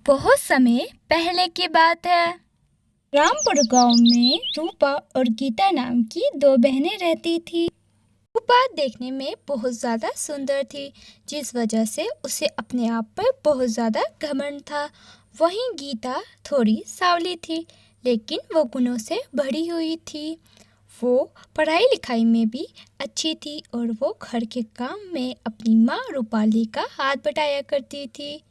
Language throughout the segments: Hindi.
बहुत समय पहले की बात है। रामपुर गांव में रूपा और गीता नाम की दो बहनें रहती थी। रूपा देखने में बहुत ज़्यादा सुंदर थी, जिस वजह से उसे अपने आप पर बहुत ज़्यादा घमंड था। वहीं गीता थोड़ी सांवली थी, लेकिन वो गुणों से भरी हुई थी। वो पढ़ाई लिखाई में भी अच्छी थी और वो घर के काम में अपनी माँ रूपाली का हाथ बटाया करती थी,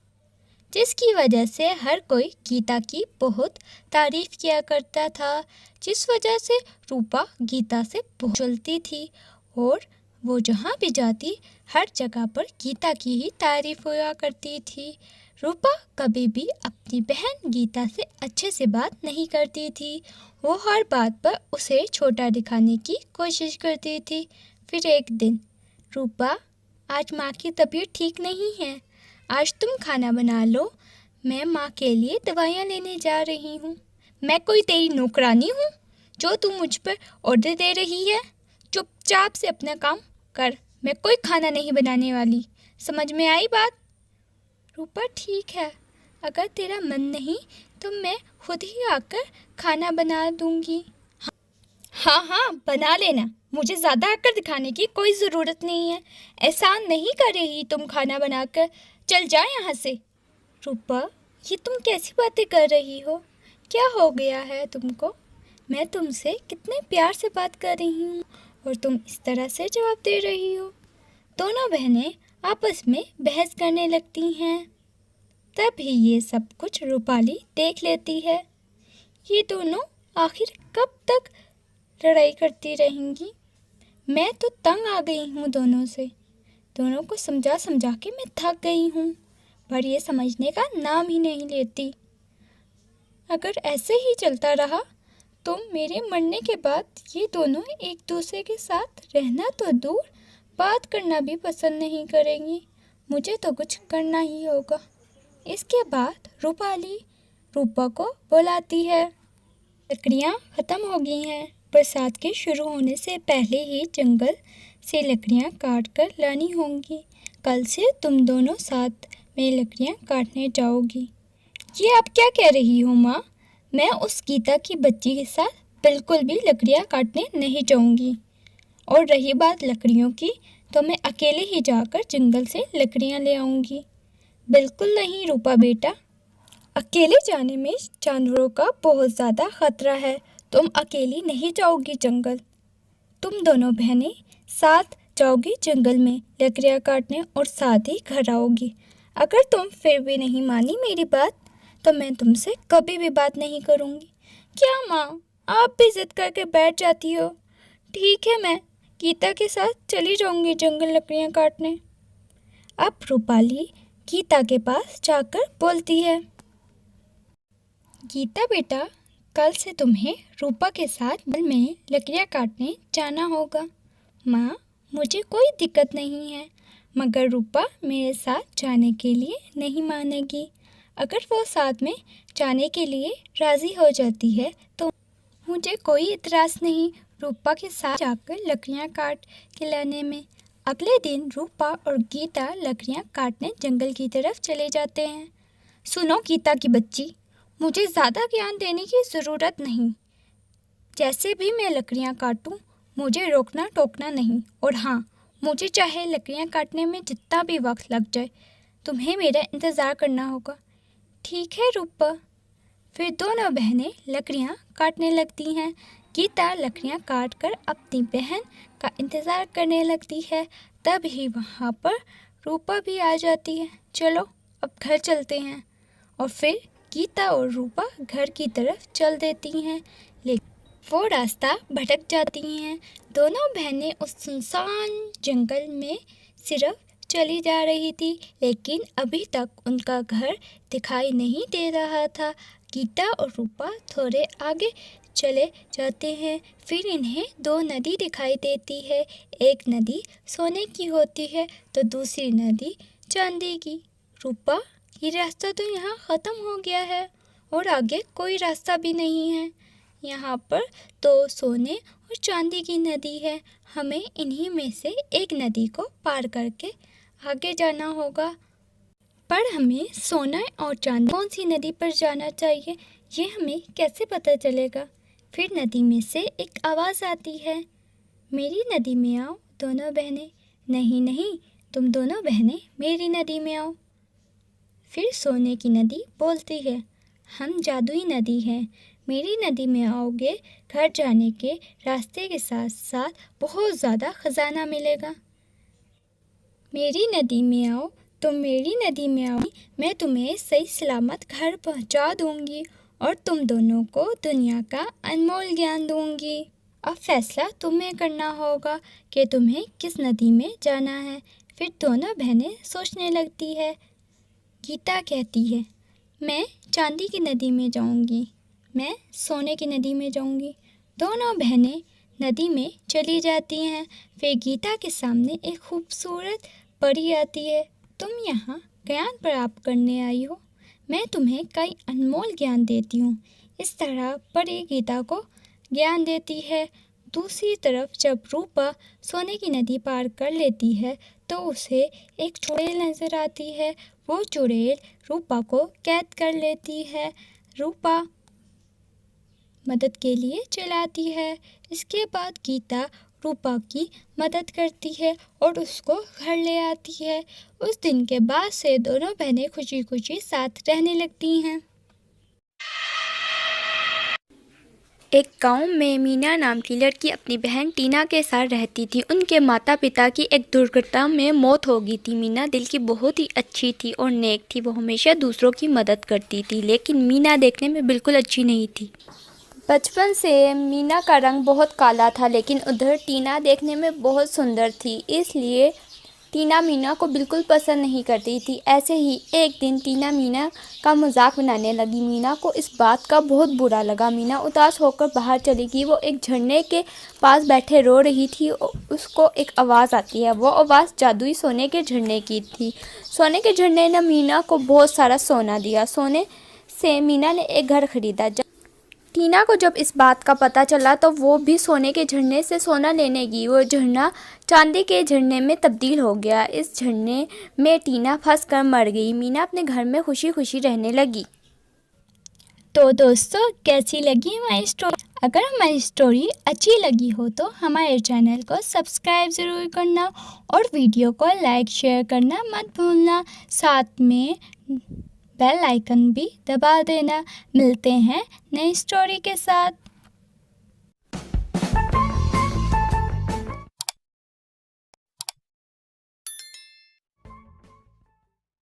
जिसकी वजह से हर कोई गीता की बहुत तारीफ किया करता था। जिस वजह से रूपा गीता से बहुत जलती थी और वो जहाँ भी जाती हर जगह पर गीता की ही तारीफ हुआ करती थी। रूपा कभी भी अपनी बहन गीता से अच्छे से बात नहीं करती थी। वो हर बात पर उसे छोटा दिखाने की कोशिश करती थी। फिर एक दिन, रूपा, आज माँ की तबीयत ठीक नहीं है, आज तुम खाना बना लो, मैं माँ के लिए दवाइयाँ लेने जा रही हूँ। मैं कोई तेरी नौकरानी हूँ जो तू मुझ पर ऑर्डर दे रही है? चुपचाप से अपना काम कर, मैं कोई खाना नहीं बनाने वाली। समझ में आई बात? रूपा, ठीक है, अगर तेरा मन नहीं तो मैं खुद ही आकर खाना बना दूँगी। हाँ हाँ, बना लेना, मुझे ज़्यादा आकर दिखाने की कोई ज़रूरत नहीं है। एहसान नहीं कर रही तुम खाना बनाकर, चल जा यहाँ से। रूपा, ये तुम कैसी बातें कर रही हो? क्या हो गया है तुमको? मैं तुमसे कितने प्यार से बात कर रही हूँ और तुम इस तरह से जवाब दे रही हो। दोनों बहनें आपस में बहस करने लगती हैं। तभी ये सब कुछ रूपाली देख लेती है। ये दोनों आखिर कब तक लड़ाई करती रहेंगी? मैं तो तंग आ गई हूँ दोनों से। दोनों को समझा समझा के मैं थक गई हूँ, पर ये समझने का नाम ही नहीं लेती। अगर ऐसे ही चलता रहा तो मेरे मरने के बाद ये दोनों एक दूसरे के साथ रहना तो दूर, बात करना भी पसंद नहीं करेंगी। मुझे तो कुछ करना ही होगा। इसके बाद रूपाली रूपा को बुलाती है। लकड़ियाँ ख़त्म हो गई हैं। बरसात के शुरू होने से पहले ही जंगल से लकड़ियाँ काट कर लानी होंगी। कल से तुम दोनों साथ में लकड़ियाँ काटने जाओगी। ये आप क्या कह रही हो माँ? मैं उस गीता की बच्ची के साथ बिल्कुल भी लकड़ियाँ काटने नहीं जाऊँगी। और रही बात लकड़ियों की, तो मैं अकेले ही जाकर जंगल से लकड़ियाँ ले आऊँगी। बिल्कुल नहीं रूपा बेटा, अकेले जाने में जानवरों का बहुत ज़्यादा खतरा है। तुम अकेली नहीं जाओगी जंगल, तुम दोनों बहनें साथ जाओगी जंगल में लकड़ियाँ काटने और साथ ही घर आओगी। अगर तुम फिर भी नहीं मानी मेरी बात, तो मैं तुमसे कभी भी बात नहीं करूँगी। क्या माँ, आप भी जिद करके बैठ जाती हो? ठीक है, मैं गीता के साथ चली जाऊँगी जंगल लकड़ियाँ काटने। अब रूपाली गीता के पास जाकर बोलती है, गीता बेटा, कल से तुम्हें रूपा के साथ जंगल में लकड़ियाँ काटने जाना होगा। माँ, मुझे कोई दिक्कत नहीं है, मगर रूपा मेरे साथ जाने के लिए नहीं मानेगी। अगर वो साथ में जाने के लिए राज़ी हो जाती है तो मुझे कोई इतराज़ नहीं रूपा के साथ जाकर लकड़ियाँ काट के लाने में। अगले दिन रूपा और गीता लकड़ियाँ काटने जंगल की तरफ चले जाते हैं। सुनो गीता की बच्ची, मुझे ज़्यादा ज्ञान देने की ज़रूरत नहीं। जैसे भी मैं लकड़ियाँ काटूँ, मुझे रोकना टोकना नहीं। और हाँ, मुझे चाहे लकड़ियाँ काटने में जितना भी वक्त लग जाए, तुम्हें मेरा इंतज़ार करना होगा। ठीक है रूपा। फिर दोनों बहनें लकड़ियाँ काटने लगती हैं। गीता लकड़ियाँ काट कर अपनी बहन का इंतज़ार करने लगती है। तभी वहाँ पर रूपा भी आ जाती है। चलो अब घर चलते हैं। और फिर गीता और रूपा घर की तरफ चल देती हैं, लेकिन वो रास्ता भटक जाती हैं। दोनों बहनें उस सुनसान जंगल में सिर्फ चली जा रही थी, लेकिन अभी तक उनका घर दिखाई नहीं दे रहा था। गीता और रूपा थोड़े आगे चले जाते हैं। फिर इन्हें दो नदी दिखाई देती है। एक नदी सोने की होती है तो दूसरी नदी चांदी की। रूपा, ये रास्ता तो यहाँ ख़त्म हो गया है और आगे कोई रास्ता भी नहीं है। यहाँ पर तो सोने और चांदी की नदी है। हमें इन्हीं में से एक नदी को पार करके आगे जाना होगा। पर हमें सोना और चांदी कौन सी नदी पर जाना चाहिए ये हमें कैसे पता चलेगा। फिर नदी में से एक आवाज़ आती है, मेरी नदी में आओ दोनों बहनें। नहीं नहीं, तुम दोनों बहनें मेरी नदी में आओ। फिर सोने की नदी बोलती है, हम जादुई नदी हैं, मेरी नदी में आओगे घर जाने के रास्ते के साथ साथ बहुत ज़्यादा ख़जाना मिलेगा। मेरी नदी में आओ, तुम मेरी नदी में आओ, मैं तुम्हें सही सलामत घर पहुंचा दूंगी और तुम दोनों को दुनिया का अनमोल ज्ञान दूंगी। अब फैसला तुम्हें करना होगा कि तुम्हें किस नदी में जाना है। फिर दोनों बहनें सोचने लगती है। गीता कहती है, मैं चांदी की नदी में जाऊंगी, मैं सोने की नदी में जाऊंगी। दोनों बहनें नदी में चली जाती हैं। फिर गीता के सामने एक खूबसूरत परी आती है। तुम यहाँ ज्ञान प्राप्त करने आई हो, मैं तुम्हें कई अनमोल ज्ञान देती हूँ। इस तरह परी गीता को ज्ञान देती है। दूसरी तरफ जब रूपा सोने की नदी पार कर लेती है तो उसे एक चुड़ैल नज़र आती है। वो चुड़ैल रूपा को कैद कर लेती है। रूपा मदद के लिए चिल्लाती है। इसके बाद गीता रूपा की मदद करती है और उसको घर ले आती है। उस दिन के बाद से दोनों बहनें खुशी खुशी साथ रहने लगती हैं। एक गांव में मीना नाम की लड़की अपनी बहन टीना के साथ रहती थी। उनके माता पिता की एक दुर्घटना में मौत हो गई थी। मीना दिल की बहुत ही अच्छी थी और नेक थी। वो हमेशा दूसरों की मदद करती थी, लेकिन मीना देखने में बिल्कुल अच्छी नहीं थी। बचपन से मीना का रंग बहुत काला था, लेकिन उधर टीना देखने में बहुत सुंदर थी, इसलिए टीना मीना को बिल्कुल पसंद नहीं करती थी। ऐसे ही एक दिन टीना मीना का मजाक बनाने लगी। मीना को इस बात का बहुत बुरा लगा। मीना उदास होकर बाहर चली गई। वो एक झरने के पास बैठे रो रही थी। उसको एक आवाज़ आती है। वो आवाज़ जादुई सोने के झरने की थी। सोने के झरने ने मीना को बहुत सारा सोना दिया। सोने से मीना ने एक घर खरीदा। टीना को जब इस बात का पता चला तो वो भी सोने के झरने से सोना लेने गई। वो झरना चांदी के झरने में तब्दील हो गया। इस झरने में टीना फंस कर मर गई। मीना अपने घर में खुशी खुशी रहने लगी। तो दोस्तों, कैसी लगी हमारी स्टोरी? अगर हमारी स्टोरी अच्छी लगी हो तो हमारे चैनल को सब्सक्राइब ज़रूर करना और वीडियो को लाइक शेयर करना मत भूलना। साथ में बेल आइकन भी दबा देना। मिलते हैं नई स्टोरी के साथ।